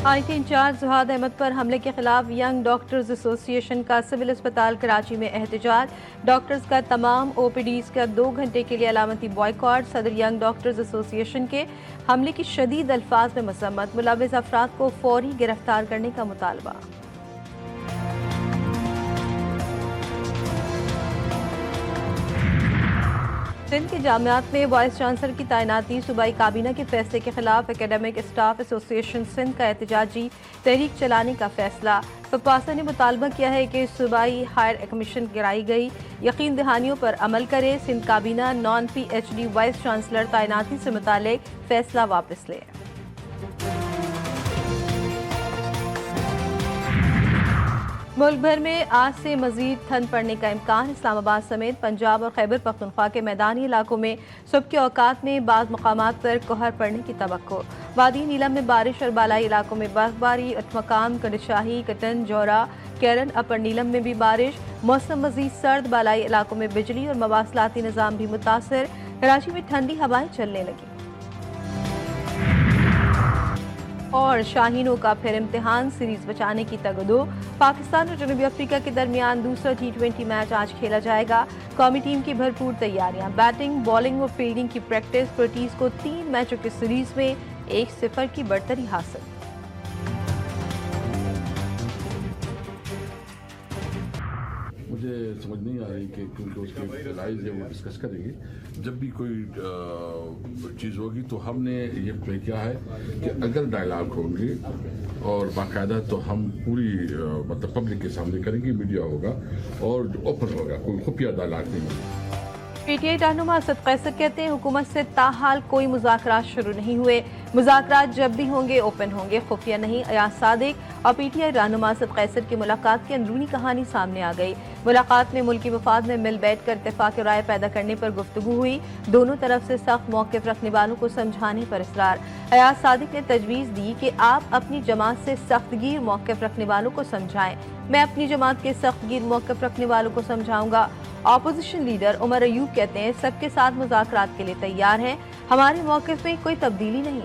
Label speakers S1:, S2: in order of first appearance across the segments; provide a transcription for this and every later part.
S1: IT in charge जुहाद Ahmad पर हमले के खिलाफ यंग डॉक्टर्स एसोसिएशन का सिविल अस्पताल कराची में एहतजाज। डॉक्टर्स का तमाम OPDs का 2 घंटे के लिए अलामती बॉयकॉट। सदर यंग डॉक्टर्स एसोसिएशन के हमले की शदीद अल्फाज में मजम्मत। मुलव्विस अफराद को फौरी गिरफ्तार करने का मुतालबा। सिंध के जामियात में वाइस चांसलर की तैनाती। सूबाई काबीना के फैसले के खिलाफ एकेडमिक स्टाफ एसोसिएशन सिंध का एहतजाजी तहरीक चलाने का फैसला। फपासा ने मुतालबा किया है कि सूबाई हायर कमीशन गिराई गई यकीन दहानियों पर अमल करे। सिंध काबीना नॉन PhD वाइस चांसलर तैनाती से मुतालिक फैसला वापस ले। मुल्क भर में आज से मजीद ठंड पड़ने का इम्कान। इस्लामाबाद समेत पंजाब और खैबर पख्तूनख्वा के मैदानी इलाकों में सुबह के औकात में बाज़ मकामात पर कोहर पड़ने की तवक्को। वादी नीलम में बारिश और बालाई इलाकों में बर्फबारी। अटमकाम, कड़शाही, कटन, जौरा, केरन, अपर नीलम में भी बारिश। मौसम मजीद सर्द। बालाई इलाकों में बिजली और मवासलाती निज़ाम भी मुतासर। कराची में ठंडी हवाएं चलने लगी। और शाहीनों का फिर इम्तिहान, सीरीज बचाने की तगदो। पाकिस्तान और जनूबी अफ्रीका के दरमियान दूसरा T20 मैच आज खेला जाएगा। कौमी टीम की भरपूर तैयारियां। बैटिंग, बॉलिंग और फील्डिंग की प्रैक्टिस। प्रोटीज को 3 मैचों की सीरीज में 1-0 की बढ़तरी हासिल।
S2: मुझे समझ नहीं आ रही कि क्योंकि उसके राइज है वो डिस्कस करेंगे। जब भी कोई चीज़ होगी तो हमने ये प्ले किया है कि अगर डायलॉग होंगे और बाकायदा तो हम पूरी मतलब पब्लिक के सामने करेंगे, मीडिया होगा और ओपन होगा, कोई खुफिया डायलॉग नहीं होगा।
S1: PTI रहनुमा असद कैसर कहते हैं हुकूमत से ताहाल कोई मुज़ाकरात शुरू नहीं हुए। मुज़ाकरात जब भी होंगे ओपन होंगे, खुफिया नहीं। अयाज सादिक और PTI रहनुमा असद कैसर की मुलाकात की अंदरूनी कहानी सामने आ गई। मुलाकात में मुल्की वफाद में मिल बैठ कर इत्तेफाक राय पैदा करने पर गुफ्तगू हुई। दोनों तरफ से सख्त मौक़िफ़ रखने वालों को समझाने पर इसरार। अयाज सादिक ने तजवीज़ दी कि आप अपनी जमात से सख्तगीर मौक़िफ़ रखने वालों को समझाएं। मैं अपनी जमात के सख्तगीर मौक़िफ़ रखने वालों को समझाऊंगा। अपोजिशन लीडर उमर अयूब कहते हैं सबके साथ मुज़ाकरात के लिए तैयार हैं, हमारे मौक़िफ़ में कोई तब्दीली नहीं।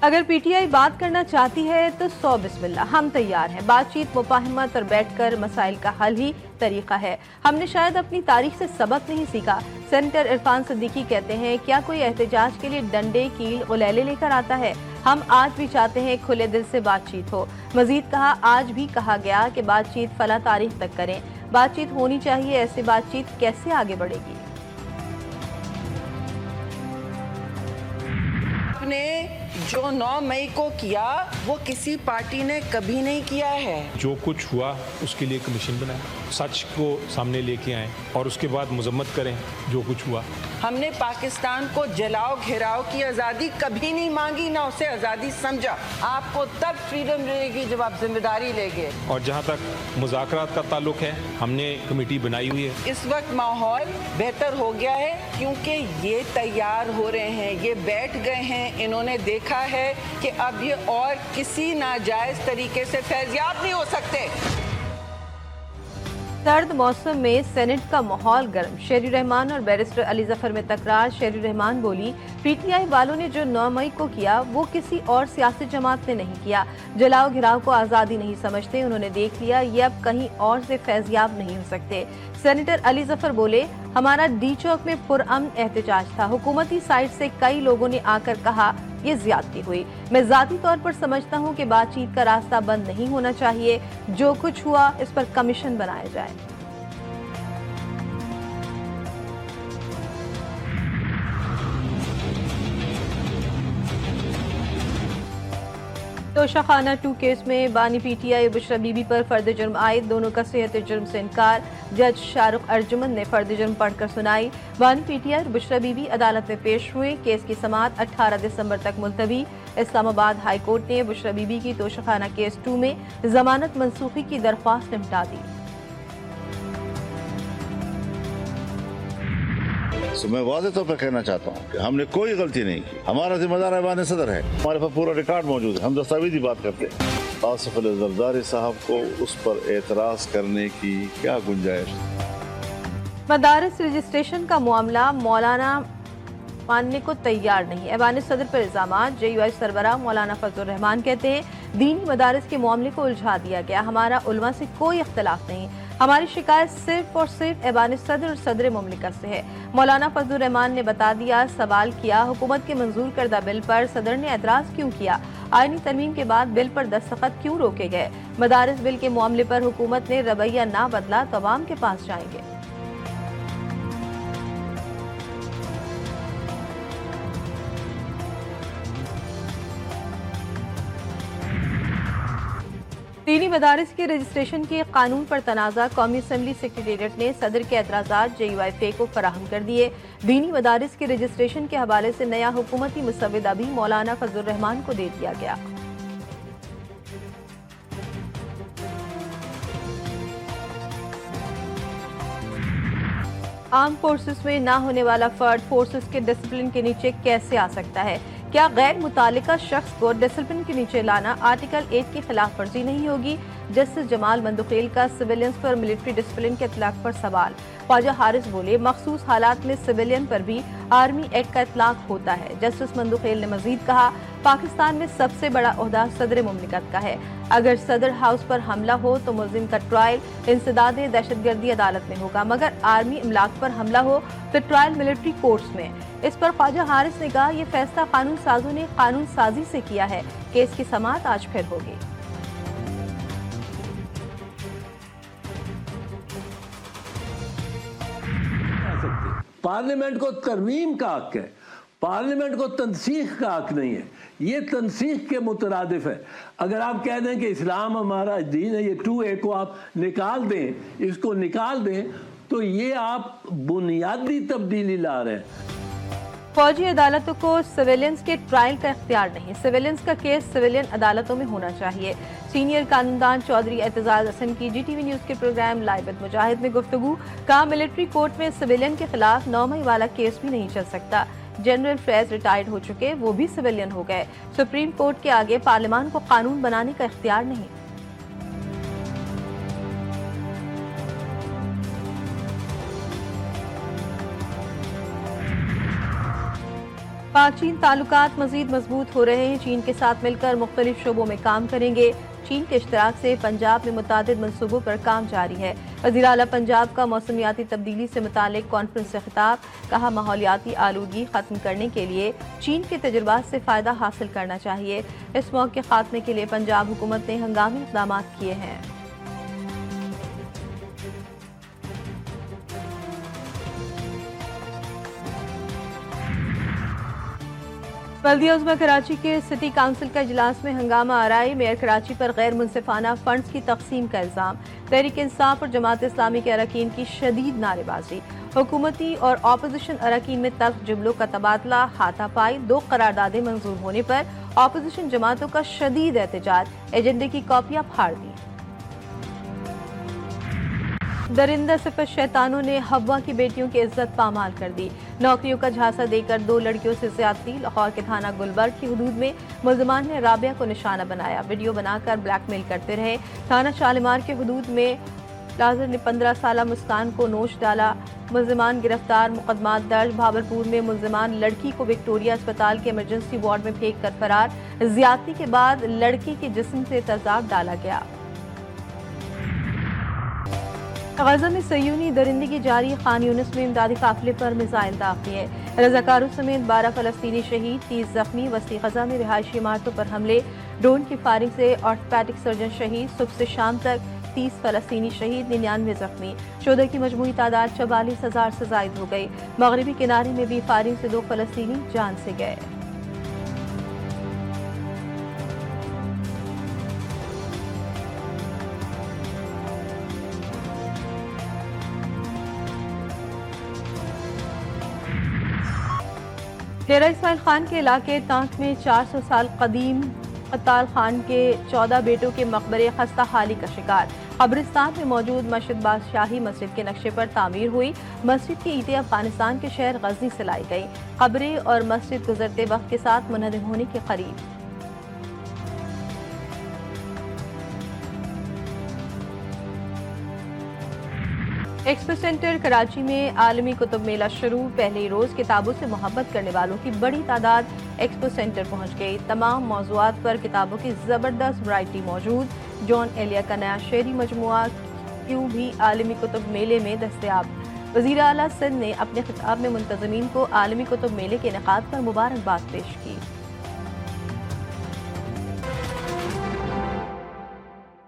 S1: अगर PTI बात करना चाहती है तो 100 बिस्मिल्लाह, हम तैयार हैं। बातचीत, मुफाहमत और बैठकर मसाइल का हल ही तरीका है। हमने शायद अपनी तारीख से सबक नहीं सीखा। सेनेटर इरफान सिद्दीकी कहते हैं क्या कोई एहतजाज के लिए डंडे, कील, गुलेले लेकर आता है? हम आज भी चाहते हैं खुले दिल से बातचीत हो। मजीद कहा आज भी कहा गया कि बातचीत फला तारीख तक करें। बातचीत होनी चाहिए, ऐसी बातचीत कैसे आगे बढ़ेगी?
S3: आपने जो 9 मई को किया वो किसी पार्टी ने कभी नहीं किया है।
S4: जो कुछ हुआ उसके लिए कमीशन बनाए, सच को सामने लेके आए और उसके बाद मजम्मत करें जो कुछ हुआ।
S3: हमने पाकिस्तान को जलाओ घेराव की आज़ादी कभी नहीं मांगी, ना उसे आज़ादी समझा। आपको तब फ्रीडम मिलेगी जब आप जिम्मेदारी लेंगे।
S4: और जहाँ तक मुज़ाकरात का ताल्लुक है, हमने कमेटी बनाई हुई है।
S3: इस वक्त माहौल बेहतर हो गया है क्योंकि ये तैयार हो रहे हैं, ये बैठ गए हैं। इन्होंने देखा है कि अब ये और किसी नाजायज तरीके से फैज़याब नहीं हो सकते।
S1: सर्द मौसम में सेनेट का माहौल गर्म। शेरी रहमान और बैरिस्टर अली जफर में तकरार। शेरी रहमान बोली PTI वालों ने जो 9 मई को किया वो किसी और सियासी जमात ने नहीं किया। जलाओ घिराव को आज़ादी नहीं समझते, उन्होंने देख लिया ये अब कहीं और से फैज़याब नहीं हो सकते। सेनेटर अली जफर बोले हमारा D चौक में पुरअमन एहतजाज था, हुकूमती साइड से कई लोगों ने आकर कहा ये ज्यादती हुई। मैं ज़ाती तौर पर समझता हूँ कि बातचीत का रास्ता बंद नहीं होना चाहिए। जो कुछ हुआ इस पर कमीशन बनाया जाए। तोशाखाना 2 केस में बानी PTI बुशरा बीबी पर फर्द जुर्म आयद, दोनों का सेहत जुर्म से इनकार। जज शाहरुख अर्जुमन ने फर्द जुर्म पढ़कर सुनाई। बानी PTI और बुशरा बीबी अदालत में पेश हुए। केस की समाअत 18 दिसंबर तक मुलतवी। इस्लामाबाद हाई कोर्ट ने बुशरा बीबी की तोशाखाना केस 2 में जमानत मनसूखी की दरख्वास्त निपटा दी।
S5: तो मैं वाज़ेह तौर पर कहना चाहता हूँ कि हमने कोई गलती नहीं की। हमारा जिम्मेदार ऐवान सदर है, हमारे पास पूरा रिकॉर्ड मौजूद है, हम दस्तावेजी बात करते हैं। आसिफ अली जरदारी साहब को उस पर एतराज़ करने की क्या गुंजाइश?
S1: मदारिस रजिस्ट्रेशन का मामला मौलाना मानने को तैयार नहीं। ऐवान सदर पर इल्जामात। JUI सरबराह मौलाना फजलुर रहमान कहते हैं, दीनी मदारिस के मामले को उलझा दिया गया। हमारा उलमा से कोई इख्तलाफ नहीं, हमारी शिकायत सिर्फ और सिर्फ ऐवान सदर और सदर मुमलिकत से है। मौलाना फजलुर रहमान ने बता दिया। सवाल किया, हुकूमत के मंजूर करदा बिल पर सदर ने एतराज़ क्यों किया? आईनी तरमीम के बाद बिल पर दस्तखत क्यों रोके गए? मदारिस बिल के मामले पर हुकूमत ने रवैया ना बदला तो अवाम के पास जाएंगे। दीनी मदारिस के रजिस्ट्रेशन के कानून पर तनाज़ा। कौमी असम्बली सेक्रेटेरिएट ने सदर के एतराज़ात JUI को फराहम कर दिए। दीनी मदारिस के रजिस्ट्रेशन के हवाले से नया हुकूमती मुसव्विदा भी मौलाना फजलुर रहमान को दे दिया गया। आर्म फोर्सेस में ना होने वाला फर्द फोर्सेस के डिसिप्लिन के नीचे कैसे आ सकता है? क्या गैर मुतालिका शख्स को डिसिप्लिन के नीचे लाना आर्टिकल 8 की खिलाफ वर्जी नहीं होगी? जस्टिस जमाल मंदुखेल का सिविलियंस पर मिलिट्री डिसिप्लिन के इतलाक पर सवाल। ख्वाजा हारिस बोले, मखसूस हालात में सिविलियन पर भी आर्मी एक्ट का इतलाक होता है। जस्टिस मंदुखेल ने मजीद कहा, पाकिस्तान में सबसे बड़ा ओहदा सदर मुमलिकत का है। अगर सदर हाउस पर हमला हो तो मुल्जिम का ट्रायल इंसदाद दहशतगर्दी अदालत में होगा, मगर आर्मी इमलाक पर हमला हो तो ट्रायल मिलिट्री कोर्ट्स में। इस पर ख्वाजा हारिस ने कहा, यह फैसला कानून साजों ने कानून साजी से किया है। केस की समाअत आज फिर होगी।
S6: पार्लियामेंट को तरमीम का हक है, पार्लियामेंट को तनसीख का हक नहीं है। ये तनसीख के मुतरादिफ है। अगर आप कह दें कि इस्लाम हमारा दीन है, ये 2A को आप निकाल दें, इसको निकाल दें, तो ये आप बुनियादी तब्दीली ला रहे हैं।
S1: फौजी अदालतों को सिविलियंस के ट्रायल का इख्तियार नहीं। सिविलियंस का केस सिविलियन अदालतों में होना चाहिए। सीनियर कानूनदान चौधरी एतजाज हसन की GTV न्यूज़ के प्रोग्राम लाइव विद मुजाहिद में गुफ्तगू। कहा, मिलिट्री कोर्ट में सिविलियन के खिलाफ 9 मई वाला केस भी नहीं चल सकता। जनरल फैज रिटायर्ड हो चुके, वो भी सिविलियन हो गए। सुप्रीम कोर्ट के आगे पार्लियामान को कानून बनाने का इख्तियार नहीं। पाक चीन ताल्लुकात मजीद मजबूत हो रहे हैं। चीन के साथ मिलकर मुख्तलिफ शोबों में काम करेंगे। चीन के इश्तराक से पंजाब में मुतादिद मनसूबों पर काम जारी है। वज़ीर आला पंजाब का मौसमियाती तब्दीली से मुतालिक कॉन्फ्रेंस से खिताब। कहा, माहौलियाती आलूगी ख़त्म करने के लिए चीन के तजुर्बात से फ़ायदा हासिल करना चाहिए। इस मौके खात्मे के लिए पंजाब हुकूमत ने हंगामी इक़दाम किए हैं। बल्दिया उज़्मा कराची के सिटी काउंसिल का इजलास में हंगामा आराई। मेयर कराची पर गैर मुनसिफाना फंड्स की तकसीम का इल्ज़ाम। तहरीक इंसाफ और जमात इस्लामी के अरकान की शदीद नारेबाजी। हुकूमती और अपोजिशन अरकान में तल्ख जुमलों का तबादला, हाथापाई। 2 करारदादें मंजूर होने पर अपोजिशन जमातों का शदीद एहतजाज। एजेंडे की कॉपियां फाड़ दी। दरिंदा सिफत शैतानों ने हव्वा की बेटियों की इज्जत पामाल कर दी। नौकरियों का झांसा देकर 2 लड़कियों से ज्यादती। लाहौर के थाना गुलबर्ग की हदूद में मुल्जिमान ने राबिया को निशाना बनाया, वीडियो बनाकर ब्लैकमेल करते रहे। थाना शालीमार के हदूद में लाजर ने 15 साला मुस्कान को नोच डाला। मुल्जिमान गिरफ्तार, मुकदमात दर्ज। भावलपुर में मुल्जिमान लड़की को विक्टोरिया अस्पताल के इमरजेंसी वार्ड में फेंक कर फरार। ज्यादती के बाद लड़की के जिस्म से तेजाब डाला गया। गजा में सयूनी दरिंदगी जारी। खान यूनिस में इमदादी काफिले पर मिसाइल दाखिए। रजाकारों समेत 12 फलस्तीनी शहीद, 30 जख्मी। वस्ती गजा में रिहायशी इमारतों पर हमले, ड्रोन की फायरिंग से ऑर्थोपेडिक सर्जन शहीद। सुबह से शाम तक 30 फलस्तीनी शहीद, 99 जख्मी। शोधा की मजमूई तादाद 44,000 से जायद हो गई। मगरबी किनारे में भी फायरिंग से 2 फलस्तीनी जान से गए। डेरा इस्माइल खान के इलाके तांक में 400 साल कदीम कत्ताल खान के 14 बेटों के मकबरे खस्ता हाली का शिकार। قبرستان میں موجود مسجد بادشاہی مسجد کے نقشے پر تعمیر ہوئی. مسجد کی اینٹیں افغانستان کے شہر غزنی سے لائی گئی. قبریں اور مسجد گزرتے وقت کے ساتھ منہدم ہونے کے قریب. ایکسپو سینٹر کراچی میں عالمی کتب میلہ شروع. پہلے روز کتابوں سے محبت کرنے والوں کی بڑی تعداد ایکسپو سینٹر پہنچ گئی. تمام موضوعات پر کتابوں کی زبردست ورائٹی موجود. جان ایلیا کا نیا شعری مجموعہ کیوں بھی عالمی کتب میلے میں دستیاب. وزیر اعلیٰ سندھ نے اپنے خطاب میں منتظمین کو عالمی کتب میلے کے انعقاد پر مبارکباد پیش کی.